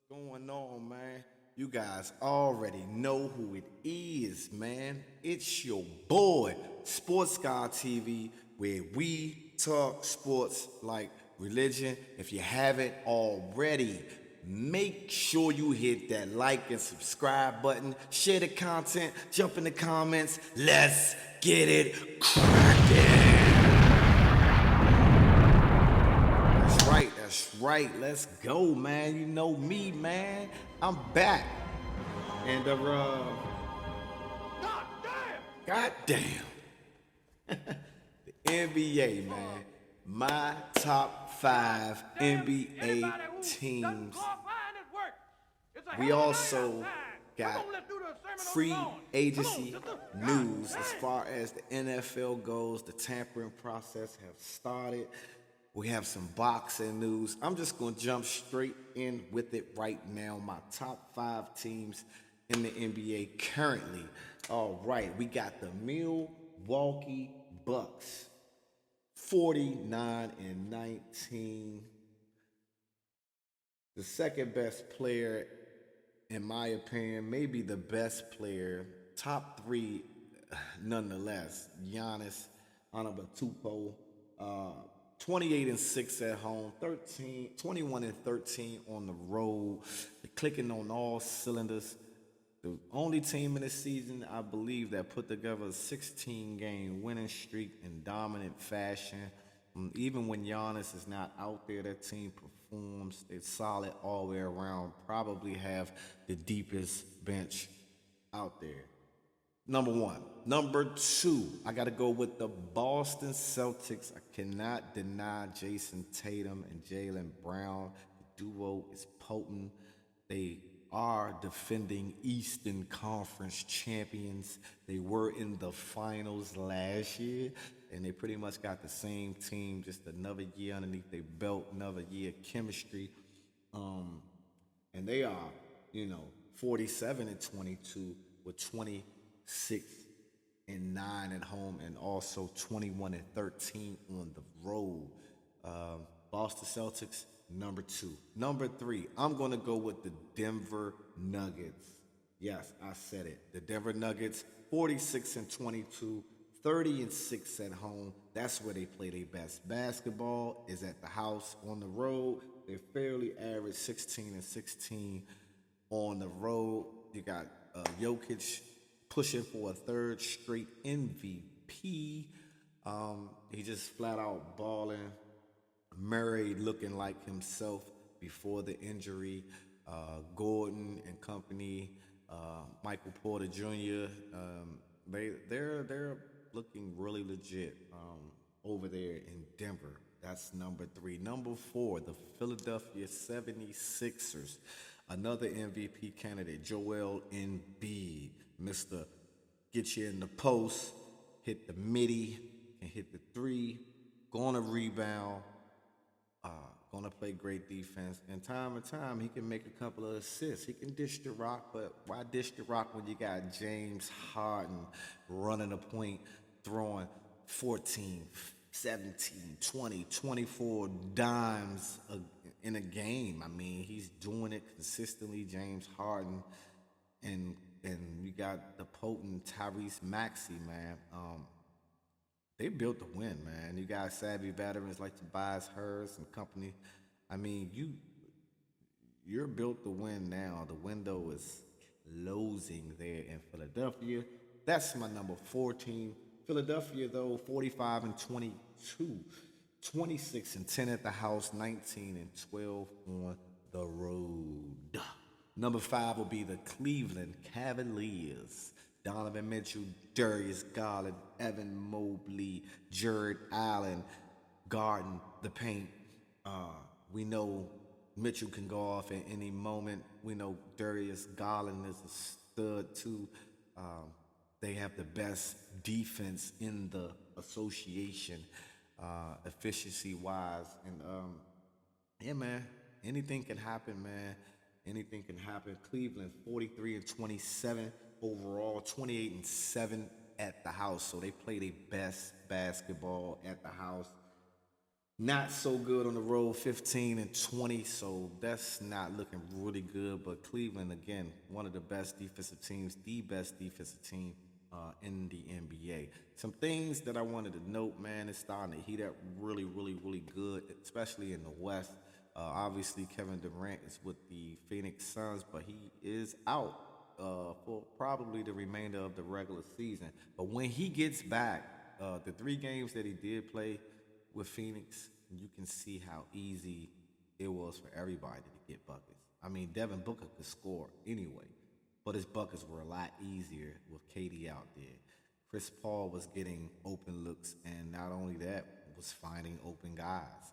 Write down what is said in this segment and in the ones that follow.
Going on, man? You guys already know who it is, man. It's your boy, Sports Guy TV, where we talk sports like religion. If you haven't already, make sure you hit that like and subscribe button, share the content, jump in the comments. Let's get it cracking. That's right, that's right. Let's go, man. You know me, man. I'm back. And goddamn, the NBA, man. My top five NBA teams. We also got free agency news as far as the NFL goes. The tampering process have started. We have some boxing news. I'm just going to jump straight in with it right now. My top five teams in the NBA currently. All right, we got the Milwaukee Bucks, 49-19. The second best player, in my opinion, maybe the best player. Top three, nonetheless. Giannis Antetokounmpo, 28-6 at home, 21-13 on the road. They're clicking on all cylinders. The only team in the season, I believe, that put together a 16-game winning streak in dominant fashion. Even when Giannis is not out there, that team performs. They're solid all the way around. Probably have the deepest bench out there. Number one. Number two, I got to go with the Boston Celtics. I cannot deny Jason Tatum and Jalen Brown. The duo is potent. They are defending Eastern Conference champions. They were in the finals last year, and they pretty much got the same team, just another year underneath their belt, another year of chemistry. And they are, 47-22 with 26-9 at home and also 21-13 on the road. Boston Celtics, number two. Number three, I'm going to go with the Denver Nuggets. Yes, I said it. The Denver Nuggets, 46-22, 30-6 at home. That's where they play their best basketball, is at the house. On the road, they're fairly average, 16-16 on the road. You got Jokic pushing for a third straight MVP. He just flat out balling. Murray looking like himself before the injury. Gordon and company, Michael Porter Jr. They're looking really legit over there in Denver. That's number three. Number four, the Philadelphia 76ers. Another MVP candidate, Joel Embiid, Mr. Get you in the post, hit the midi, and hit the three, gonna rebound, gonna play great defense. And time, he can make a couple of assists. He can dish the rock, but why dish the rock when you got James Harden running the point, throwing 14, 17, 20, 24 dimes in a game? I mean, he's doing it consistently, James Harden. And you got the potent Tyrese Maxey, man. They built to win, man. You got savvy veterans like Tobias Harris and company. I mean, you're built to win now. The window is closing there in Philadelphia. That's my number 14. Philadelphia, though, 45-22. 26-10 at the house, 19-12 on the road. Number five will be the Cleveland Cavaliers. Donovan Mitchell, Darius Garland, Evan Mobley, Jared Allen, guarding the paint. We know Mitchell can go off at any moment. We know Darius Garland is a stud too. They have the best defense in the association, efficiency wise. And yeah, man, anything can happen, man. Anything can happen. Cleveland 43-27 overall, 28-7 at the house. So they play their best basketball at the house. Not so good on the road, 15-20, so that's not looking really good. But Cleveland, again, one of the best defensive teams, the best defensive team in the NBA. Some things that I wanted to note, man, it's starting to heat up really, really, really good, especially in the West. Obviously, Kevin Durant is with the Phoenix Suns, but he is out for probably the remainder of the regular season. But when he gets back, the 3 games that he did play with Phoenix, you can see how easy it was for everybody to get buckets. I mean, Devin Booker could score anyway, but his buckets were a lot easier with KD out there. Chris Paul was getting open looks, and not only that, was finding open guys.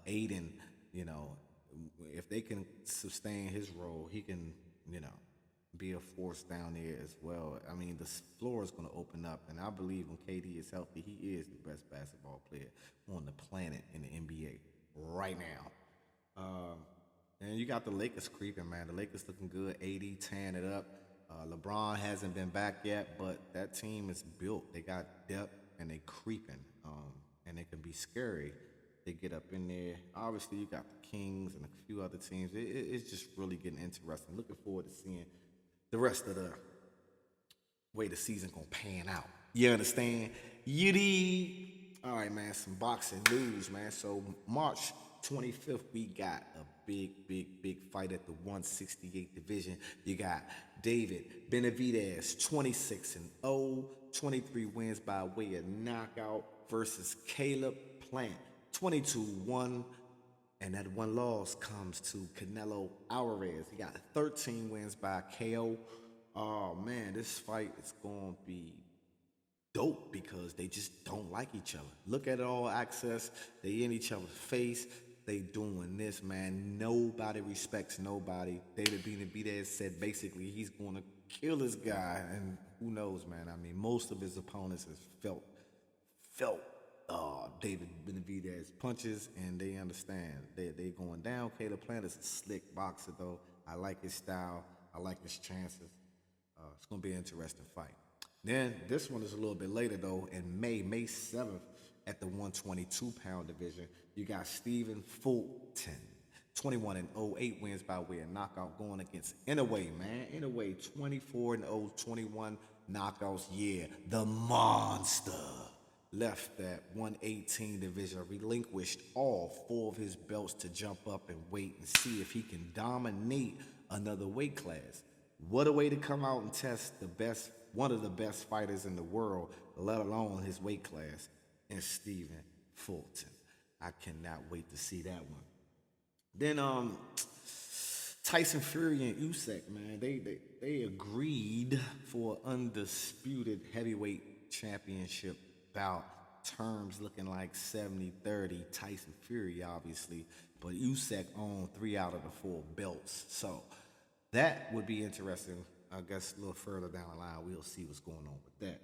Aiden, you know, if they can sustain his role, he can, you know, be a force down there as well. I mean, the floor is going to open up, and I believe when KD is healthy, he is the best basketball player on the planet in the NBA right now. And you got the Lakers creeping, man. The Lakers looking good, 80, tearing it up. LeBron hasn't been back yet, but that team is built. They got depth, and they creeping, and they can be scary. They get up in there. Obviously, you got the Kings and a few other teams. It's just really getting interesting. Looking forward to seeing the rest of the way the season gonna pan out. You understand? You dig? All right, man. Some boxing news, man. So March 25th, we got a big fight at the 168 division. You got David Benavidez, 26-0, 23 wins by way of knockout versus Caleb Plant, 22-1. And that one loss comes to Canelo Alvarez. He got 13 wins by KO. Oh man, this fight is going to be dope because they just don't like each other. Look at it, all access. They in each other's face. They doing this, man. Nobody respects nobody. David Benavidez said basically he's going to kill this guy, and who knows, man. I mean, most of his opponents has felt David Benavidez punches, and they understand they going down. Caleb Plant is a slick boxer, though. I like his style. I like his chances. It's gonna be an interesting fight. Then this one is a little bit later, though. In May 7th, at the 122-pound division, you got Stephen Fulton, 21-0, 8 wins by way of knockout, going against Inouye, man. Inouye, 24-0, 21 knockouts. Yeah, the monster. Left that 118 division, relinquished all 4 of his belts to jump up and wait and see if he can dominate another weight class. What a way to come out and test one of the best fighters in the world, let alone his weight class, and Stephen Fulton. I cannot wait to see that one. Then Tyson Fury and Usyk, man, they agreed for undisputed heavyweight championship bout. Terms looking like 70-30. Tyson Fury, obviously, but Usyk owned 3 out of the 4 belts. So that would be interesting. I guess a little further down the line, we'll see what's going on with that.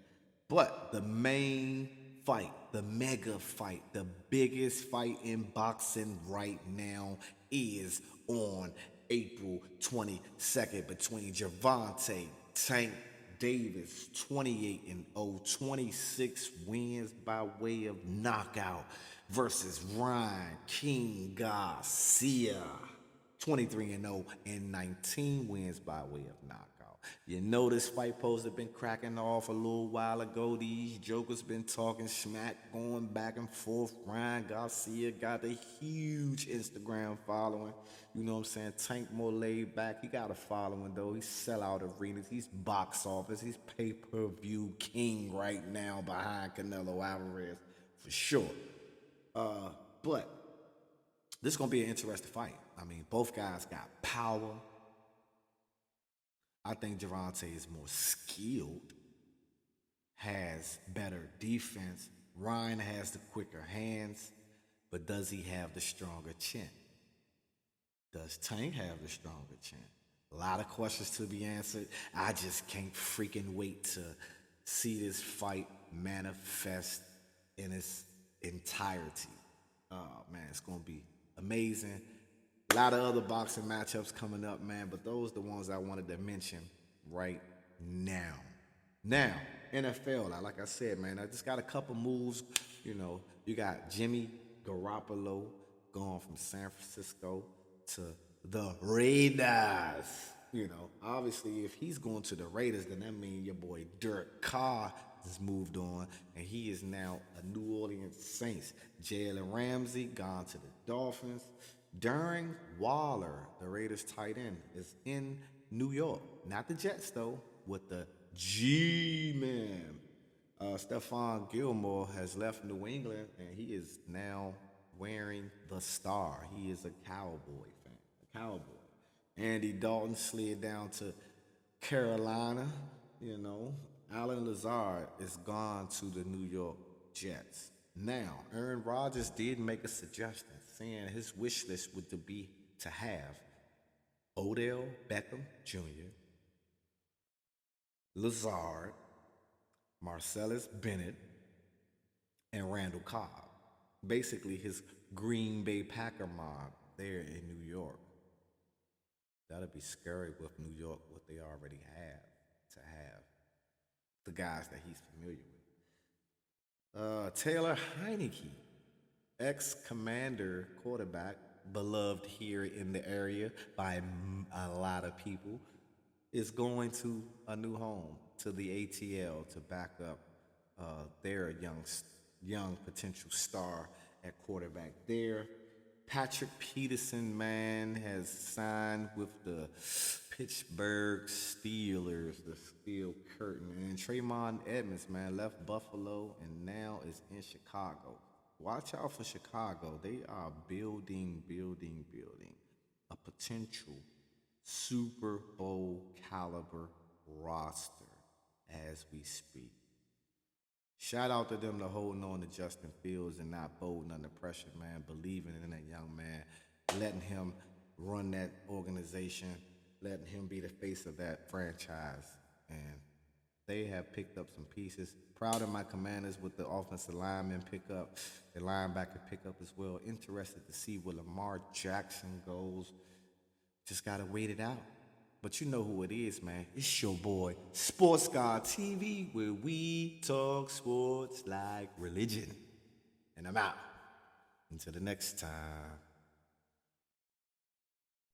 But the main fight, the mega fight, the biggest fight in boxing right now is on April 22nd between Gervonta Tank Davis, 28-0, 26 wins by way of knockout, versus Ryan King Garcia, 23-0, and 19 wins by way of knockout. You know this fight post have been cracking off a little while ago. These jokers been talking smack, going back and forth. Ryan Garcia got a huge Instagram following. You know what I'm saying? Tank more laid back. He got a following, though. He's sellout arenas. He's box office. He's pay-per-view king right now behind Canelo Alvarez, for sure. But this is going to be an interesting fight. I mean, both guys got power. I think Gervonta is more skilled, has better defense. Ryan has the quicker hands, but does he have the stronger chin? Does Tank have the stronger chin? A lot of questions to be answered. I just can't freaking wait to see this fight manifest in its entirety. Oh, man, it's going to be amazing. A lot of other boxing matchups coming up, man, but those are the ones I wanted to mention right now. Now, NFL, like I said, man, I just got a couple moves. You know, you got Jimmy Garoppolo going from San Francisco to the Raiders. You know, obviously, if he's going to the Raiders, then that means your boy Derek Carr has moved on, and he is now a New Orleans Saints. Jalen Ramsey gone to the Dolphins. Darren Waller, the Raiders tight end, is in New York. Not the Jets, though, with the G-Man. Stephon Gilmore has left New England, and he is now wearing the star. He is a Cowboy fan, a Cowboy. Andy Dalton slid down to Carolina. You know, Alan Lazard is gone to the New York Jets. Now, Aaron Rodgers did make a suggestion, saying his wish list would be to have Odell Beckham Jr., Lazard, Marcellus Bennett, and Randall Cobb. Basically, his Green Bay Packer mob there in New York. That'll be scary with New York, what they already have to have. The guys that he's familiar with. Taylor Heineke, ex-Commander quarterback, beloved here in the area by a lot of people, is going to a new home, to the ATL, to back up their young potential star at quarterback there. Patrick Peterson, man, has signed with the Pittsburgh Steelers, the Steel Curtain. And Tremont Edmonds, man, left Buffalo and now is in Chicago. Watch out for Chicago. They are building a potential Super Bowl caliber roster as we speak. Shout out to them to holding on to Justin Fields and not folding under pressure, man, believing in that young man, letting him run that organization, letting him be the face of that franchise. And they have picked up some pieces. Proud of my Commanders with the offensive lineman pickup, the linebacker pickup as well. Interested to see where Lamar Jackson goes. Just got to wait it out. But you know who it is, man. It's your boy, Sports God TV, where we talk sports like religion. And I'm out. Until the next time.